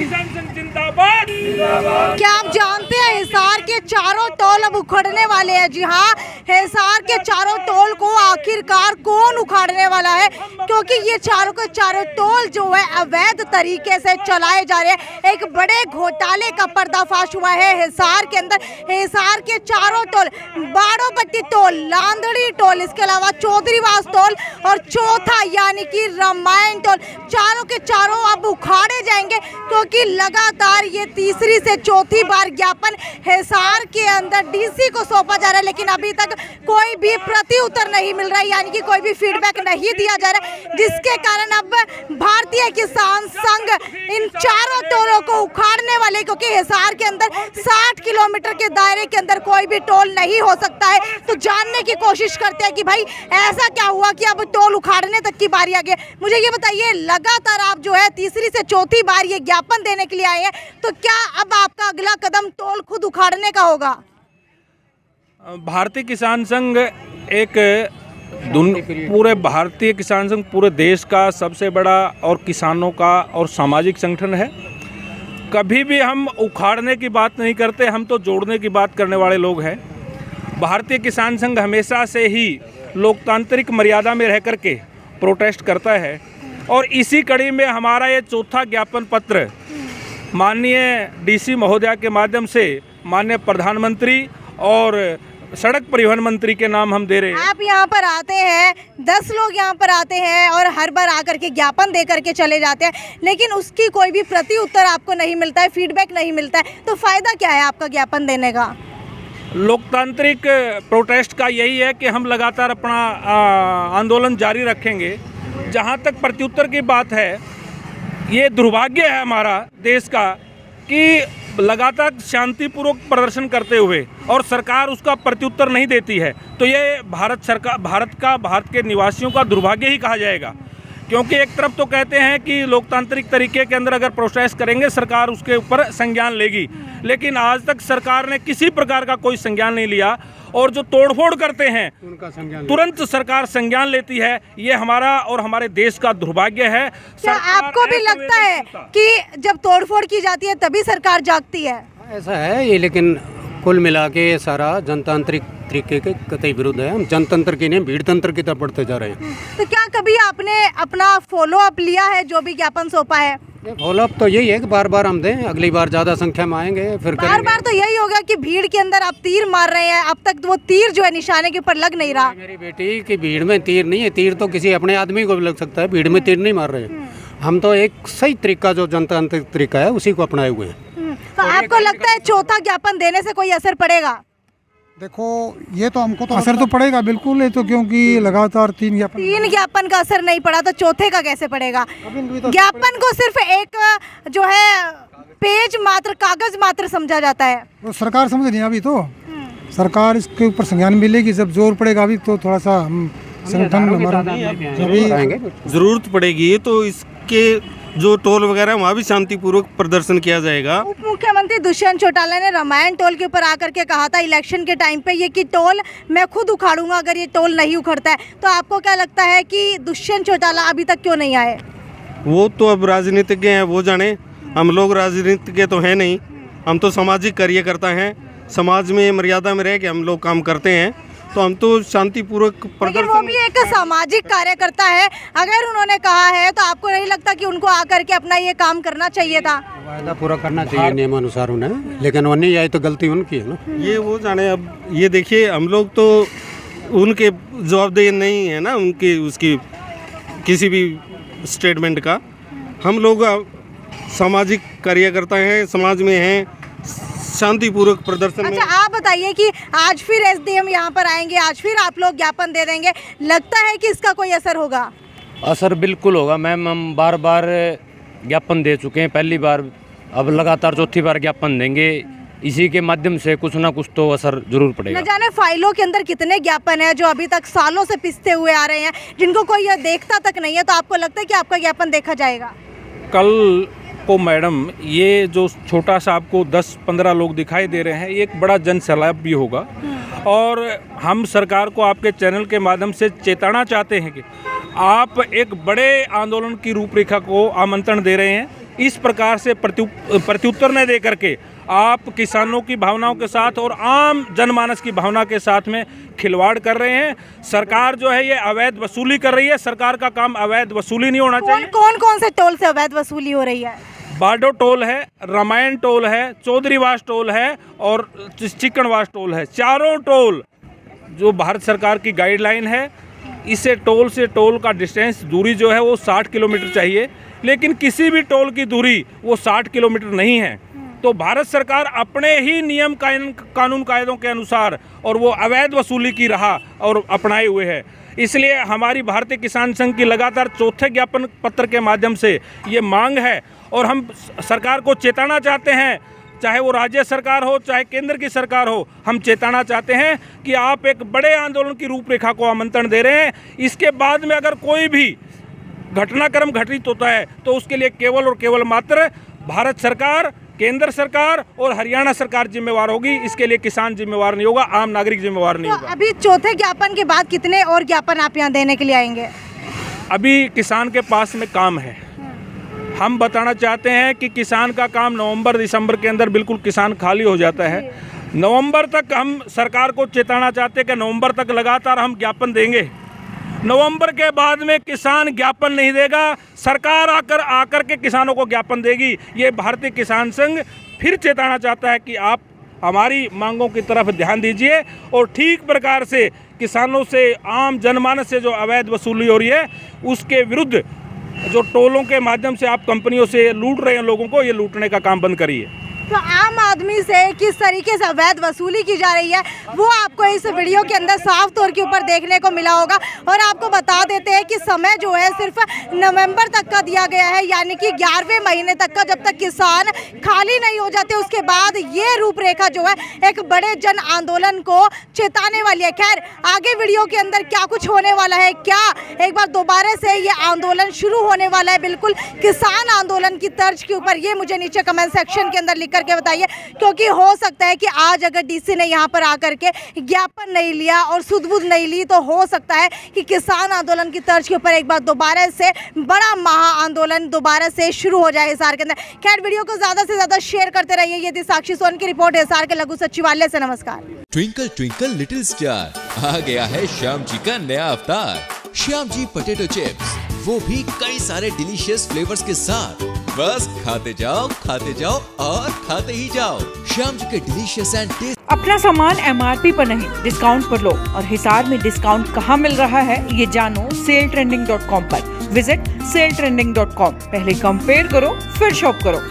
किसान संघ जिंदाबाद। क्या आप जानते हैं हिसार के चारों टोल अब उखड़ने वाले हैं? जी हाँ, हिसार के चारों टोल को आखिरकार कौन उखाड़ने वाला है? क्योंकि ये चारों के चारों टोल जो है अवैध तरीके से चलाए जा रहे हैं। एक बड़े घोटाले का पर्दाफाश हुआ है हिसार के अंदर। हिसार के चारों टोल, बाड़ोपट्टी टोल, लांदड़ी टोल, इसके अलावा चौधरीवास टोल और चौथा यानी कि रामायण टोल, चारों के चारों अब उखाड़े जाएंगे क्योंकि लगातार ये तीसरी से चौथी बार ज्ञापन हिसार के अंदर डीसी को सौंपा जा रहा है, लेकिन अभी तक कोई भी प्रति उत्तर नहीं मिल रहा है, यानी कि कोई भी फीडबैक नहीं दिया जा रहा है, जिसके कारण अब भारतीय किसान संघ इन चारों टोलों को उखाड़ने वाले, क्योंकि हिसार के अंदर 60 किलोमीटर के दायरे के अंदर कोई भी टोल नहीं हो सकता है। तो जानने की कोशिश करते हैं कि भाई ऐसा क्या हुआ कि अब टोल उखाड़ने तक की बारी आ गई। मुझे ये बताइए, लगातार आप जो है तीसरी से चौथी बार ये ज्ञापन देने के लिए आए हैं, तो क्या अब आपका अगला कदम टोल खुद उखाड़ने का होगा? भारतीय किसान संघ एक पूरे भारतीय किसान संघ पूरे देश का सबसे बड़ा और किसानों का और सामाजिक संगठन है। कभी भी हम उखाड़ने की बात नहीं करते, हम तो जोड़ने की बात करने वाले लोग हैं। भारतीय किसान संघ हमेशा से ही लोकतांत्रिक मर्यादा में रह कर के प्रोटेस्ट करता है और इसी कड़ी में हमारा ये चौथा ज्ञापन पत्र माननीय डीसी महोदया के माध्यम से माननीय प्रधानमंत्री और सड़क परिवहन मंत्री के नाम हम दे रहे हैं। आप यहाँ पर आते हैं, 10 लोग यहाँ पर आते हैं और हर बार आकर के ज्ञापन दे करके चले जाते हैं, लेकिन उसकी कोई भी प्रति उत्तर आपको नहीं मिलता है, फीडबैक नहीं मिलता है, तो फायदा क्या है आपका ज्ञापन देने का? लोकतांत्रिक प्रोटेस्ट का यही है कि हम लगातार अपना आंदोलन जारी रखेंगे। जहाँ तक प्रत्युत्तर की बात है, ये दुर्भाग्य है हमारा देश का कि लगातार शांतिपूर्वक प्रदर्शन करते हुए और सरकार उसका प्रत्युत्तर नहीं देती है, तो ये भारत के निवासियों का दुर्भाग्य ही कहा जाएगा। क्योंकि एक तरफ तो कहते हैं कि लोकतांत्रिक तरीके के अंदर अगर प्रोटेस्ट करेंगे सरकार उसके ऊपर संज्ञान लेगी, लेकिन आज तक सरकार ने किसी प्रकार का कोई संज्ञान नहीं लिया और जो तोड़फोड़ करते हैं तुरंत सरकार संज्ञान लेती है। ये हमारा और हमारे देश का दुर्भाग्य है। क्या आपको भी लगता है कि जब तोड़फोड़ की जाती है तभी सरकार जागती है? ऐसा है ये, लेकिन कुल मिला के सारा जनतांत्रिक तरीके के कतई विरुद्ध है। हम जनतंत्र की नहीं भीड़ तंत्र की तरफ बढ़ते जा रहे हैं। तो क्या कभी आपने अपना फॉलो अप लिया है जो भी ज्ञापन सौंपा है? फॉलो अप तो यही है कि बार बार हम दें, अगली बार ज़्यादा संख्या में आएंगे फिर बार बार तो यही होगा कि भीड़ के अंदर आप तीर मार रहे हैं, अब तक वो तीर जो है निशाने के ऊपर लग नहीं रहा। मेरी बेटी की भीड़ में तीर नहीं है, तीर तो किसी अपने आदमी को भी लग सकता है, भीड़ में तीर नहीं मार रहे। हम तो एक सही तरीका जो जनतांत्रिक तरीका है उसी को अपनाए हुए हैं। तो आपको लगता है चौथा ज्ञापन देने से कोई असर पड़ेगा? देखो, ये तो हमको तो असर तो पड़ेगा बिल्कुल, ये तो क्योंकि लगातार 3 ज्ञापन का असर नहीं पड़ा तो चौथे का कैसे पड़ेगा? ज्ञापन को सिर्फ एक जो है पेज मात्र, कागज मात्र समझा जाता है। तो सरकार समझ नहीं, अभी तो सरकार इसके ऊपर संज्ञान मिलेगी, जब जोर पड़ेगा अभी तो थोड़ा सा संगठन हमारा जरूरत पड़ेगी तो इसके जो टोल वगैरह वहाँ भी शांतिपूर्वक प्रदर्शन किया जाएगा। उप मुख्यमंत्री दुष्यंत चौटाला ने रामायण टोल के ऊपर आकर के कहा था इलेक्शन के टाइम पे ये कि टोल मैं खुद उखाड़ूंगा अगर ये टोल नहीं उखड़ता है। तो आपको क्या लगता है कि दुष्यंत चौटाला अभी तक क्यों नहीं आए? वो तो अब राजनीतिज्ञ हैं, वो जाने। हम लोग राजनीतिज्ञ तो हैं नहीं, हम तो सामाजिक कार्यकर्ता हैं। समाज में मर्यादा में रह के हम लोग काम करते हैं, तो हम तो शांतिपूर्वक प्रदर्शन। वो भी एक सामाजिक कार्यकर्ता है, अगर उन्होंने कहा है तो आपको नहीं लगता कि उनको आकर के अपना ये काम करना चाहिए था? वायदा पूरा करना चाहिए नियमानुसार उन्हें, लेकिन वो नहीं आई तो गलती उनकी है ना। ये वो जाने। अब ये देखिए, हम लोग तो उनके जवाबदेही नहीं है ना, उनकी उसकी किसी भी स्टेटमेंट का। हम लोग सामाजिक कार्यकर्ता हैं, समाज में हैं, शांतिपूर्वक प्रदर्शन। अच्छा, आप बताइए कि आज फिर एसडीएम यहाँ पर आएंगे, आज फिर आप लोग ज्ञापन दे देंगे, लगता है कि इसका कोई असर होगा? असर बिल्कुल होगा मैम। हम बार बार ज्ञापन दे चुके हैं, पहली बार, अब लगातार चौथी बार ज्ञापन देंगे। इसी के माध्यम से कुछ ना कुछ तो असर जरूर पड़ेगा। न जाने फाइलों के अंदर कितने ज्ञापन है जो अभी तक सालों से पिसते हुए आ रहे हैं, जिनको कोई यह देखता तक नहीं है। तो आपको लगता है कि आपका ज्ञापन देखा जाएगा? कल को मैडम ये जो छोटा सा आपको 10-15 लोग दिखाई दे रहे हैं, ये एक बड़ा जन सैलाब भी होगा। और हम सरकार को आपके चैनल के माध्यम से चेताना चाहते हैं कि आप एक बड़े आंदोलन की रूपरेखा को आमंत्रण दे रहे हैं। इस प्रकार से प्रत्युत्तर न दे करके आप किसानों की भावनाओं के साथ और आम जनमानस की भावना के साथ में खिलवाड़ कर रहे हैं। सरकार जो है ये अवैध वसूली कर रही है। सरकार का काम अवैध वसूली नहीं होना चाहिए। कौन से टोल से अवैध वसूली हो रही है? बाडो टोल है, रामायण टोल है, चौधरीवास टोल है और चिकनवास टोल है। चारों टोल जो भारत सरकार की गाइडलाइन है, इसे टोल से टोल का डिस्टेंस दूरी जो है वो 60 किलोमीटर चाहिए, लेकिन किसी भी टोल की दूरी वो 60 किलोमीटर नहीं है। तो भारत सरकार अपने ही नियम कानून कायदों के अनुसार और वो अवैध वसूली की राह और अपनाए हुए है। इसलिए हमारी भारतीय किसान संघ की लगातार चौथे ज्ञापन पत्र के माध्यम से ये मांग है और हम सरकार को चेताना चाहते हैं, चाहे वो राज्य सरकार हो चाहे केंद्र की सरकार हो, हम चेताना चाहते हैं कि आप एक बड़े आंदोलन की रूपरेखा को आमंत्रण दे रहे हैं। इसके बाद में अगर कोई भी घटनाक्रम घटित होता है तो उसके लिए केवल और केवल मात्र भारत सरकार, केंद्र सरकार और हरियाणा सरकार जिम्मेवार होगी। इसके लिए किसान जिम्मेवार नहीं होगा, आम नागरिक जिम्मेवार नहीं होगा। अभी चौथे ज्ञापन के बाद कितने और ज्ञापन आप यहाँ देने के लिए आएंगे? अभी किसान के पास में काम है। हम बताना चाहते हैं कि किसान का काम नवंबर दिसंबर के अंदर बिल्कुल किसान खाली हो जाता है। नवंबर तक हम सरकार को चेताना चाहते हैं कि नवंबर तक लगातार हम ज्ञापन देंगे। नवंबर के बाद में किसान ज्ञापन नहीं देगा, सरकार आकर के किसानों को ज्ञापन देगी। ये भारतीय किसान संघ फिर चेताना चाहता है कि आप हमारी मांगों की तरफ ध्यान दीजिए और ठीक प्रकार से किसानों से, आम जनमानस से जो अवैध वसूली हो रही है उसके विरुद्ध जो टोलों के माध्यम से आप कंपनियों से लूट रहे हैं लोगों को, ये लूटने का काम बंद करिए। तो आम आदमी से किस तरीके से अवैध वसूली की जा रही है वो आपको इस वीडियो के अंदर साफ तौर के ऊपर देखने को मिला होगा। और आपको बता देते हैं कि समय जो है सिर्फ नवंबर तक का दिया गया है, यानी कि 11वें महीने तक का, जब तक किसान खाली नहीं हो जाते उसके बाद ये रूपरेखा जो है एक बड़े जन आंदोलन को चेताने वाली है। खैर आगे वीडियो के अंदर क्या कुछ होने वाला है, क्या एक बार दोबारा से ये आंदोलन शुरू होने वाला है बिल्कुल किसान आंदोलन की तर्ज के ऊपर, ये मुझे नीचे कमेंट सेक्शन के अंदर लिख के बताइए। क्योंकि हो सकता है कि आज अगर डीसी ने यहाँ पर आकर के ज्ञापन नहीं लिया और सुध-बुध नहीं ली तो हो सकता है कि किसान आंदोलन की तर्ज के ऊपर एक बार दोबारा से बड़ा महा आंदोलन दोबारा से शुरू हो जाए हिसार के अंदर। खैर वीडियो को ज्यादा से ज्यादा शेयर करते रहिए। ये थी साक्षी सोन की रिपोर्ट हिसार के लघु सचिवालय से। नमस्कार। ट्विंकल ट्विंकल लिटिल स्टार, आ गया है श्याम जी का नया अवतार, श्याम जी पोटैटो चिप्स, वो भी कई सारे डिलीशियस फ्लेवर्स के साथ। बस खाते जाओ और खाते ही जाओ। श्याम जी के डिलीशियस एंड टेस्ट। अपना सामान MRP पर नहीं डिस्काउंट पर लो। और हिसार में डिस्काउंट कहाँ मिल रहा है ये जानो saletrending.com पर। Visit saletrending.com। पहले कंपेयर करो फिर शॉप करो।